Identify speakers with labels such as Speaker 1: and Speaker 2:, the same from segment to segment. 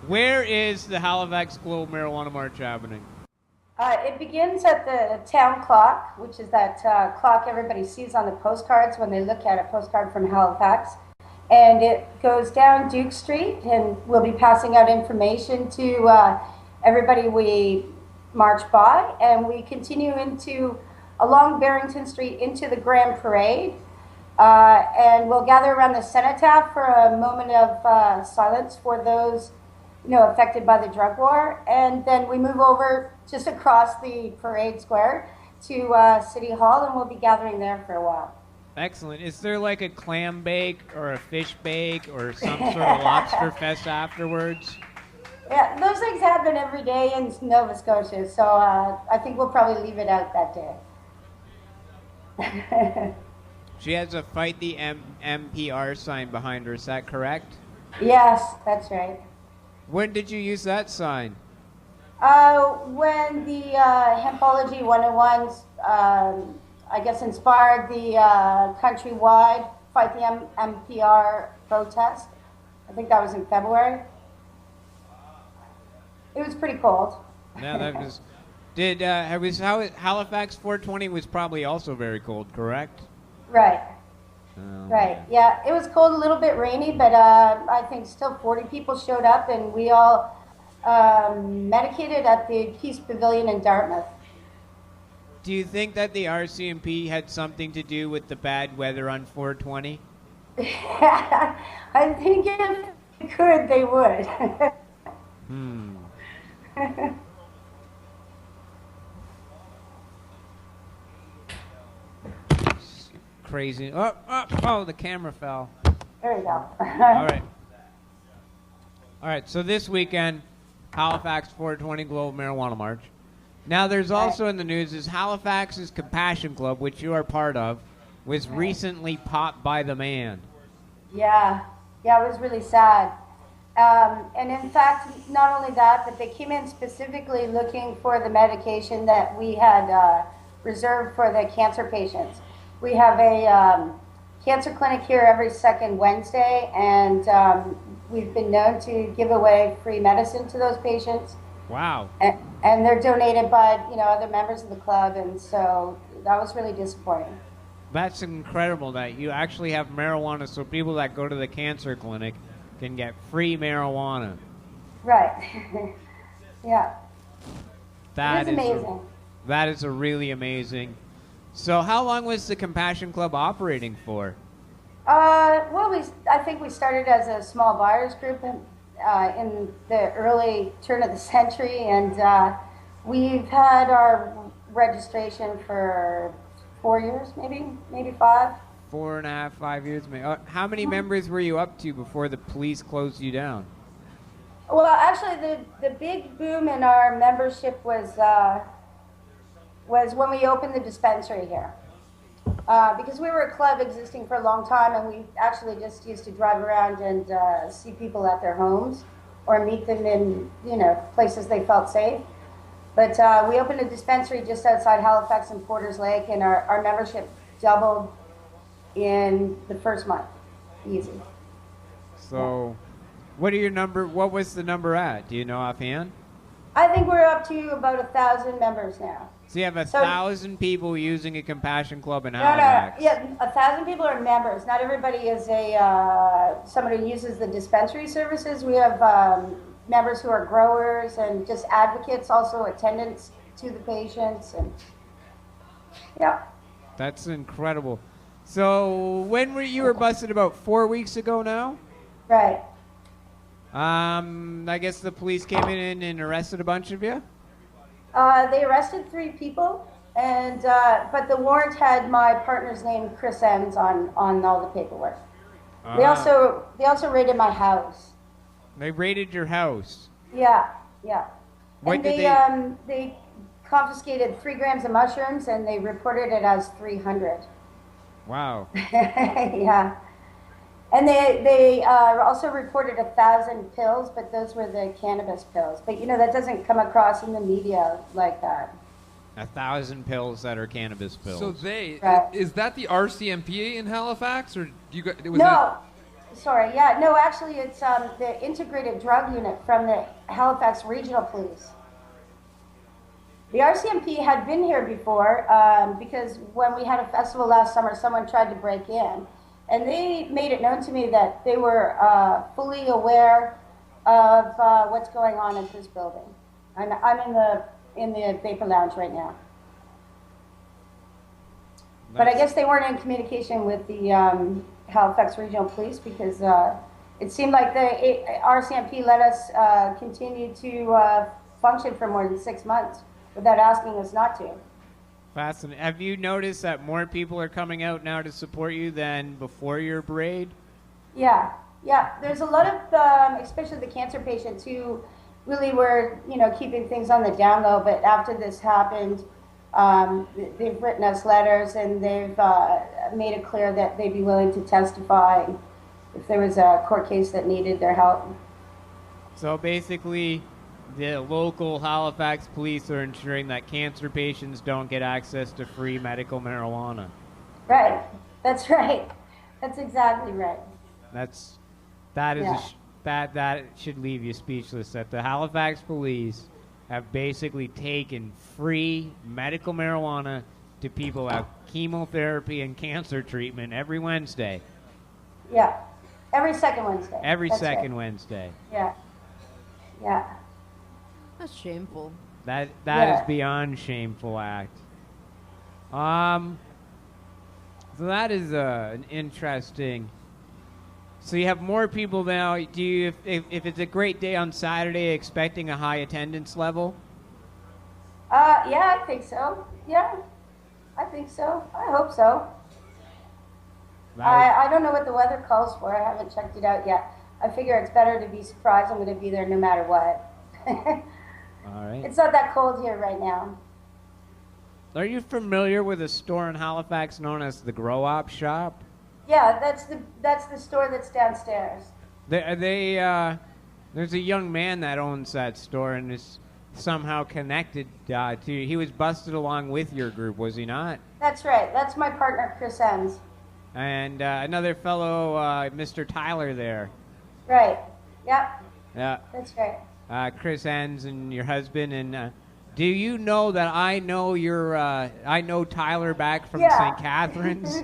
Speaker 1: Where is the Halifax Global Marijuana March happening?
Speaker 2: It begins at the town clock, which is that clock everybody sees on the postcards when they look at a postcard from Halifax. And it goes down Duke Street, and we'll be passing out information to everybody we march by. And we continue along Barrington Street into the Grand Parade. And we'll gather around the cenotaph for a moment of silence for those affected by the drug war. And then we move over just across the parade square to City Hall, and we'll be gathering there for a while.
Speaker 1: Excellent. Is there like a clam bake or a fish bake or some sort of lobster fest afterwards?
Speaker 2: Yeah, those things happen every day in Nova Scotia, so I think we'll probably leave it out that day.
Speaker 1: She has a Fight the MPR sign behind her, is that correct?
Speaker 2: Yes, that's right.
Speaker 1: When did you use that sign?
Speaker 2: When the Hempology 101s, I guess, inspired the countrywide Fight the MPR protest. I think that was in February. It was pretty cold.
Speaker 1: Yeah, that was. Halifax 420 was probably also very cold, correct?
Speaker 2: Right.
Speaker 1: Oh,
Speaker 2: right. Yeah, it was cold, a little bit rainy, but I think still 40 people showed up, and we all medicated at the Peace Pavilion in Dartmouth.
Speaker 1: Do you think that the RCMP had something to do with the bad weather on 420?
Speaker 2: I think if they could, they would.
Speaker 1: Crazy. Oh, the camera fell.
Speaker 2: There we go.
Speaker 1: All right, so this weekend, Halifax 420 Global Marijuana March. Now, there's also in the news is Halifax's Compassion Club, which you are part of, was recently popped by the man.
Speaker 2: Yeah, it was really sad. And in fact, not only that, but they came in specifically looking for the medication that we had reserved for the cancer patients. We have a cancer clinic here every second Wednesday, and we've been known to give away free medicine to those patients.
Speaker 1: Wow.
Speaker 2: And they're donated by, other members of the club, and so that was really disappointing.
Speaker 1: That's incredible that you actually have marijuana, so people that go to the cancer clinic can get free marijuana.
Speaker 2: Right. Yeah.
Speaker 1: That
Speaker 2: is amazing.
Speaker 1: That is a really amazing. So how long was the Compassion Club operating for?
Speaker 2: Well, I think we started as a small buyers group in the early turn of the century, and we've had our registration for 4 years, maybe 5.
Speaker 1: 4.5, 5 years, maybe. How many members were you up to before the police closed you down?
Speaker 2: Well, actually, the big boom in our membership was when we opened the dispensary here. Because we were a club existing for a long time, and we actually just used to drive around and see people at their homes or meet them in places they felt safe. But we opened a dispensary just outside Halifax and Porters Lake, and our membership doubled in the first month. Easy.
Speaker 1: So, what was the number at? Do you know offhand?
Speaker 2: I think we're up to about 1,000 members now.
Speaker 1: So you have 1,000 people using a Compassion Club in Halifax.
Speaker 2: No. Yeah, 1,000 people are members. Not everybody is somebody who uses the dispensary services. We have members who are growers and just advocates, also attendants to the patients, and yeah.
Speaker 1: That's incredible. So when you were busted about 4 weeks ago now?
Speaker 2: Right.
Speaker 1: I guess the police came in and arrested a bunch of you?
Speaker 2: They arrested 3 people, and but the warrant had my partner's name, Chris Enns, on all the paperwork. They also raided my house.
Speaker 1: They raided your house?
Speaker 2: Yeah.
Speaker 1: What
Speaker 2: And they confiscated 3 grams of mushrooms, and they reported it as 300.
Speaker 1: Wow.
Speaker 2: Yeah. And they also reported 1,000 pills, but those were the cannabis pills. But that doesn't come across in the media like that.
Speaker 1: 1,000 pills that are cannabis pills.
Speaker 3: So
Speaker 2: Right.
Speaker 3: is that the RCMP in Halifax, or do you?
Speaker 2: Sorry, yeah, no, actually, it's the integrated drug unit from the Halifax Regional Police. The RCMP had been here before because when we had a festival last summer, someone tried to break in. And they made it known to me that they were fully aware of what's going on in this building. I'm in the Vapor Lounge right now. But I guess they weren't in communication with the Halifax Regional Police because it seemed like the RCMP let us continue to function for more than 6 months without asking us not to.
Speaker 1: Fascinating. Have you noticed that more people are coming out now to support you than before your parade?
Speaker 2: Yeah, yeah. There's a lot of, especially the cancer patients who really were, keeping things on the down low. But after this happened, they've written us letters and they've made it clear that they'd be willing to testify if there was a court case that needed their help.
Speaker 1: So basically, the local Halifax police are ensuring that cancer patients don't get access to free medical marijuana.
Speaker 2: Right. That's right. That's exactly right.
Speaker 1: That should leave you speechless. That the Halifax police have basically taken free medical marijuana to people who have chemotherapy and cancer treatment every Wednesday.
Speaker 2: Yeah. Every second Wednesday.
Speaker 1: That's second right. Wednesday.
Speaker 2: Yeah. Yeah.
Speaker 3: That's shameful.
Speaker 1: That is beyond shameful act. So that is an interesting. So you have more people now. Do you, if it's a great day on Saturday, expecting a high attendance level?
Speaker 2: Yeah, I think so. Yeah, I think so. I hope so. I don't know what the weather calls for. I haven't checked it out yet. I figure it's better to be surprised. I'm going to be there no matter what.
Speaker 1: All right.
Speaker 2: It's not that cold here right now.
Speaker 1: Are you familiar with a store in Halifax known as the Grow Op Shop?
Speaker 2: Yeah, that's the store that's downstairs.
Speaker 1: There's a young man that owns that store and is somehow connected to you. He was busted along with your group, was he not?
Speaker 2: That's right. That's my partner, Chris Enns.
Speaker 1: And another fellow, Mr. Tyler there.
Speaker 2: Right. Yeah.
Speaker 1: Yeah.
Speaker 2: That's right.
Speaker 1: Chris Enns and your husband. And do you know that I know Tyler back from St. Catharines?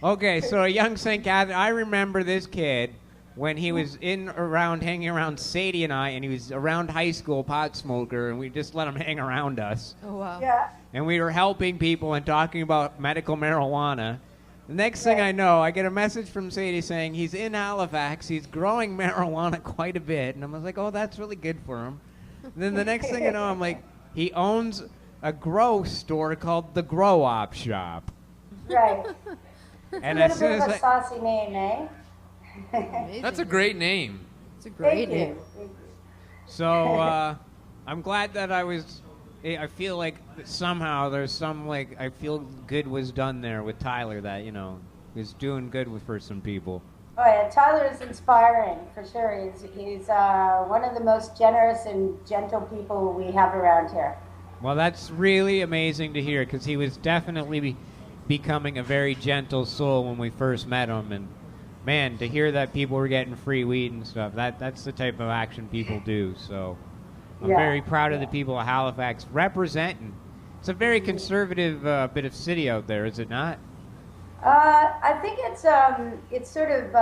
Speaker 1: Okay, so a young St. Catharines. I remember this kid when he was hanging around Sadie and I, and he was around high school, pot smoker, and we just let him hang around us.
Speaker 3: Oh, wow.
Speaker 2: Yeah.
Speaker 1: And we were helping people and talking about medical marijuana. The next thing I know, I get a message from Sadie saying he's in Halifax, he's growing marijuana quite a bit, and I was like, oh, that's really good for him. And then the next thing I know, I'm like, he owns a grow store called the Grow Op Shop.
Speaker 2: Right.
Speaker 1: And
Speaker 2: it's a little bit of a saucy name, eh?
Speaker 4: That's a great name.
Speaker 3: It's a great
Speaker 2: Thank you.
Speaker 3: name.
Speaker 1: So I'm glad that I feel like somehow there's some, I feel good was done there with Tyler that, is doing good for some people.
Speaker 2: Oh yeah, Tyler is inspiring for sure. He's one of the most generous and gentle people we have around here.
Speaker 1: Well, that's really amazing to hear because he was definitely becoming a very gentle soul when we first met him. And man, to hear that people were getting free weed and stuff, that's the type of action people do. So I'm very proud of the people of Halifax representing. It's a very conservative bit of city out there, is it not?
Speaker 2: I think it's sort of,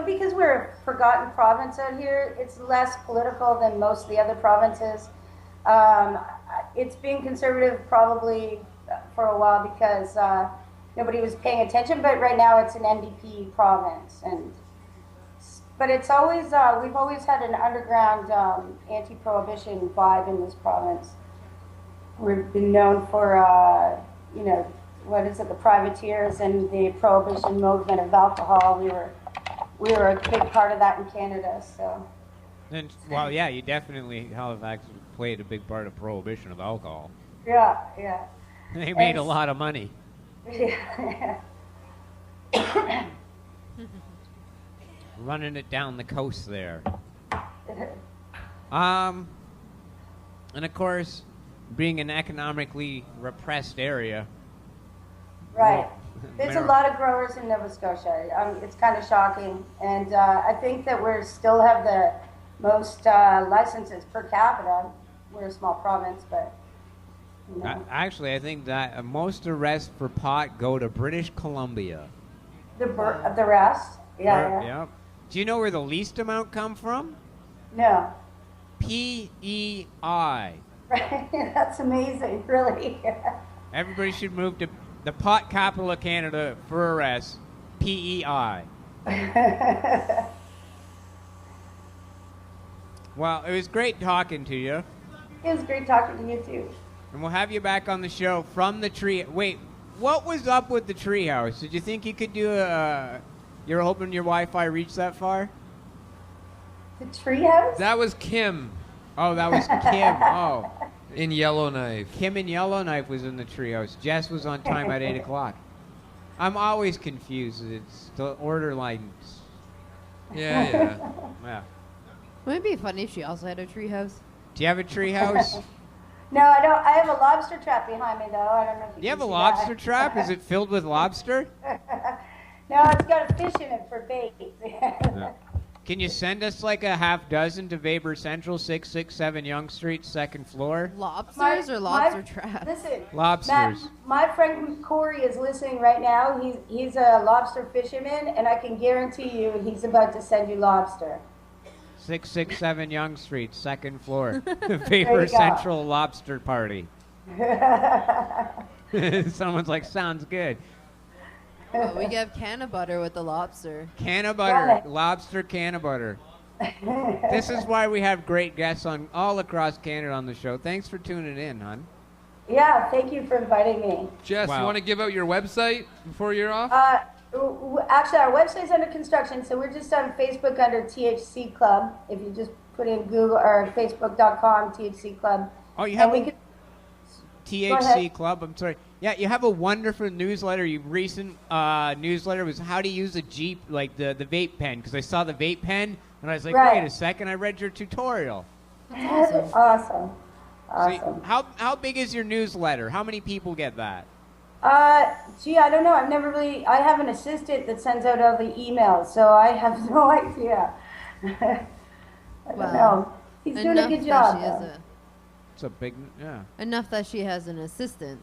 Speaker 2: because we're a forgotten province out here, it's less political than most of the other provinces. It's been conservative probably for a while because nobody was paying attention, but right now it's an NDP province. But it's always, we've always had an underground anti-prohibition vibe in this province. We've been known for, the privateers and the prohibition movement of alcohol. We were a big part of that in Canada, so.
Speaker 1: And, well, yeah, you definitely, Halifax played a big part of prohibition of alcohol.
Speaker 2: Yeah.
Speaker 1: They made a lot of money.
Speaker 2: Yeah.
Speaker 1: Running it down the coast there. And of course, being an economically repressed area,
Speaker 2: Right. There's a lot of growers in Nova Scotia. It's kind of shocking, and I think that we still have the most licenses per capita. We're a small province, but you know.
Speaker 1: Actually, I think that most arrests for pot go to British Columbia.
Speaker 2: The rest, yeah.
Speaker 1: Yeah. Do you know where the least amount come from?
Speaker 2: No.
Speaker 1: PEI.
Speaker 2: Right, that's amazing, really.
Speaker 1: Everybody should move to the pot capital of Canada for arrests. PEI. Well, it was great talking to you.
Speaker 2: It was great talking to you too.
Speaker 1: And we'll have you back on the show from the tree. Wait, what was up with the treehouse? Did you think you could do you're hoping your Wi-Fi reached that far?
Speaker 2: The treehouse?
Speaker 4: That was Kim
Speaker 1: Oh, that was Kim. Oh.
Speaker 4: in Yellowknife.
Speaker 1: Kim in Yellowknife was in the treehouse. Jess was on time at 8 o'clock. I'm always confused. It's the order lines.
Speaker 4: Yeah.
Speaker 1: Yeah.
Speaker 3: Wouldn't it be funny if she also had a treehouse?
Speaker 1: Do you have a treehouse?
Speaker 2: No, I don't. I have a lobster trap behind me, though. I don't know if you
Speaker 1: Do you have a
Speaker 2: can see
Speaker 1: lobster
Speaker 2: that.
Speaker 1: trap? Is it filled with lobster?
Speaker 2: No, it's got a fish in it for bait.
Speaker 1: Can you send us like a half dozen to Weber Central, 667 Yonge Street, second floor?
Speaker 3: Lobsters or lobster traps?
Speaker 2: Listen,
Speaker 1: Lobsters.
Speaker 2: Matt, my friend Corey is listening right now. He's a lobster fisherman, and I can guarantee you he's about to send you lobster.
Speaker 1: 667 Yonge Street, second floor.
Speaker 2: you
Speaker 1: Weber
Speaker 2: go.
Speaker 1: Central Lobster Party. Someone's like, sounds good.
Speaker 3: Well, we have can of butter with the lobster.
Speaker 1: Can of butter,
Speaker 2: Got it.
Speaker 1: lobster can of butter. This is why we have great guests on all across Canada on the show. Thanks for tuning in, hon.
Speaker 2: Yeah, thank you for inviting me.
Speaker 4: Jess,
Speaker 1: Wow.
Speaker 4: you want to give out your website before you're off?
Speaker 2: Actually, our website's under construction, so we're just on Facebook under THC Club. If you just put in Google or Facebook.com THC Club.
Speaker 1: Oh, you have
Speaker 2: And
Speaker 1: a
Speaker 2: we could,
Speaker 1: THC
Speaker 2: ahead.
Speaker 1: Club. I'm sorry. Yeah, you have a wonderful newsletter. Your recent newsletter was how to use a Jeep, like the vape pen, because I saw the vape pen, and I was like,
Speaker 2: Right.
Speaker 1: wait a second, I read your tutorial.
Speaker 3: Awesome.
Speaker 2: awesome.
Speaker 1: So how big is your newsletter? How many people get that?
Speaker 2: Gee, I don't know. I have an assistant that sends out all the emails, so I have no idea. I don't
Speaker 3: Wow.
Speaker 2: know. He's doing a
Speaker 3: Enough
Speaker 2: good
Speaker 3: that
Speaker 2: job.
Speaker 3: she has
Speaker 2: though.
Speaker 1: It's a big, yeah.
Speaker 3: Enough that she has an assistant.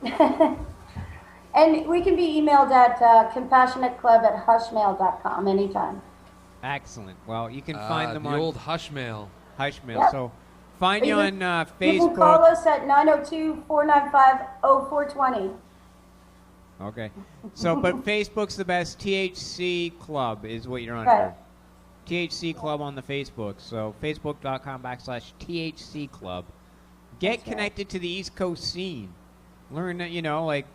Speaker 2: And we can be emailed at compassionateclub@hushmail.com anytime.
Speaker 1: Excellent. Well, you can find them
Speaker 4: the
Speaker 1: on
Speaker 4: old hush mail.
Speaker 1: Hushmail.
Speaker 2: Yep.
Speaker 1: So find
Speaker 2: Or
Speaker 1: you on
Speaker 2: You can call
Speaker 1: Facebook.
Speaker 2: us at 902-495-0420.
Speaker 1: Okay. So, but Facebook's the best. THC Club is what you're on.
Speaker 2: Right.
Speaker 1: THC Club on the Facebook. So facebook.com/THC Club. Get
Speaker 2: That's right.
Speaker 1: connected to the East Coast scene. Learn that, like,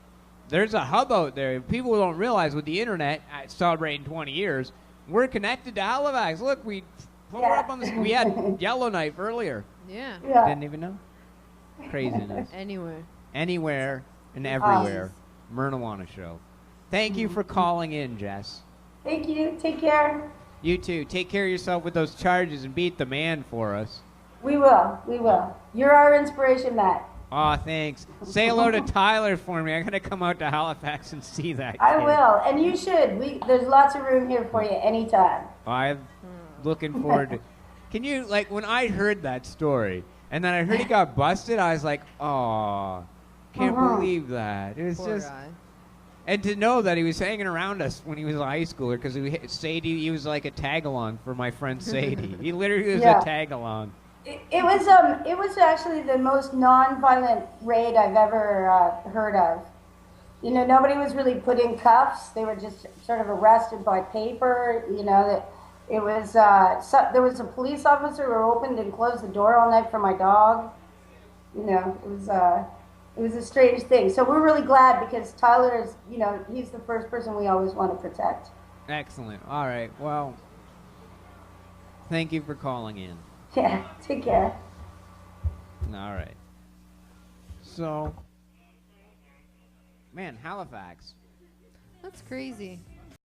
Speaker 1: there's a hub out there. People don't realize with the internet, celebrating 20 years, we're connected to Halifax. Look, we pulled her up on the. We had Yellowknife earlier.
Speaker 3: Yeah.
Speaker 2: Yeah.
Speaker 1: Didn't even know. Craziness.
Speaker 3: Anywhere.
Speaker 1: Anywhere and everywhere. Mernahuana Show. Thank you for calling in, Jess.
Speaker 2: Thank you. Take care.
Speaker 1: You too. Take care of yourself with those charges and beat the man for us.
Speaker 2: We will. We will. You're our inspiration, Matt.
Speaker 1: Aw, thanks. Say hello to Tyler for me. I'm going to come out to Halifax and see that
Speaker 2: I
Speaker 1: kid.
Speaker 2: will. And you should. There's lots of room here for you anytime.
Speaker 1: I'm looking forward to. Can you, like, when I heard that story and then I heard he got busted, I was like, aw, can't believe that. It was
Speaker 3: Poor
Speaker 1: just.
Speaker 3: guy.
Speaker 1: And to know that he was hanging around us when he was a high schooler, because Sadie, he was like a tag-along for my friend Sadie. He literally was
Speaker 2: Yeah.
Speaker 1: a tag-along.
Speaker 2: It was actually the most non-violent raid I've ever heard of. Nobody was really put in cuffs. They were just sort of arrested by paper. That it was there was a police officer who opened and closed the door all night for my dog. It was a strange thing. So we're really glad because Tyler is, he's the first person we always want to protect.
Speaker 1: Excellent. All right. Well, thank you for calling in.
Speaker 2: Yeah, take care.
Speaker 1: All right. So, man, Halifax.
Speaker 3: That's crazy.